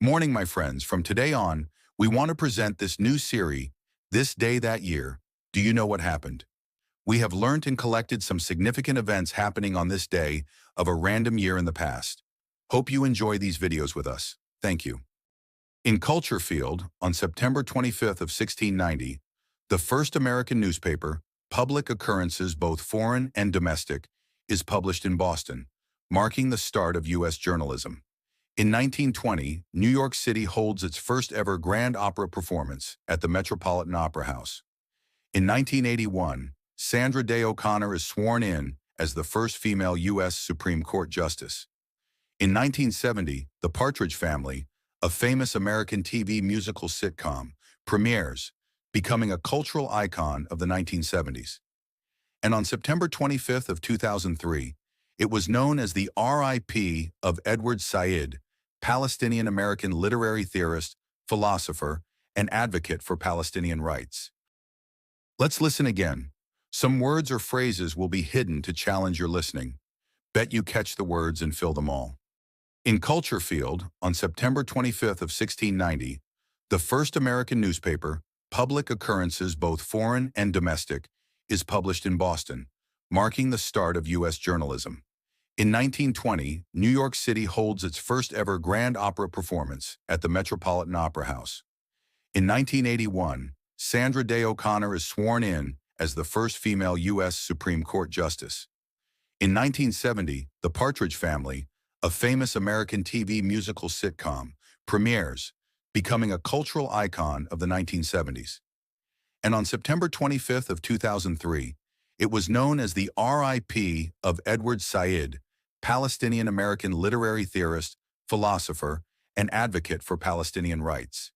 Morning, my friends. From today on, we want to present this new series, This Day That Year. Do you know what happened? We have learned and collected some significant events happening on this day of a random year in the past. Hope you enjoy these videos with us. Thank you. In Culture Field, on September 25th of 1690, the first American newspaper, Public Occurrences both foreign and domestic, is published in Boston, marking the start of U.S. journalism. In 1920, New York City holds its first ever grand opera performance at the Metropolitan Opera House. In 1981, Sandra Day O'Connor is sworn in as the first female U.S. Supreme Court Justice. In 1970, The Partridge Family, a famous American TV musical sitcom, premieres, becoming a cultural icon of the 1970s. And on September 25th of 2003, it was known as the R.I.P. of Edward Said, Palestinian-American literary theorist, philosopher, and advocate for Palestinian rights. Let's listen again. Some words or phrases will be hidden to challenge your listening. Bet you catch the words and fill them all. In Culture Field, on September 25th of 1690, the first American newspaper, Public Occurrences both foreign and domestic, is published in Boston, marking the start of U.S. journalism. In 1920, New York City holds its first ever grand opera performance at the Metropolitan Opera House. In 1981, Sandra Day O'Connor is sworn in as the first female U.S. Supreme Court Justice. In 1970, The Partridge Family, a famous American TV musical sitcom, premieres, becoming a cultural icon of the 1970s. And on September 25th of 2003, it was known as the R.I.P. of Edward Said, Palestinian-American literary theorist, philosopher, and advocate for Palestinian rights.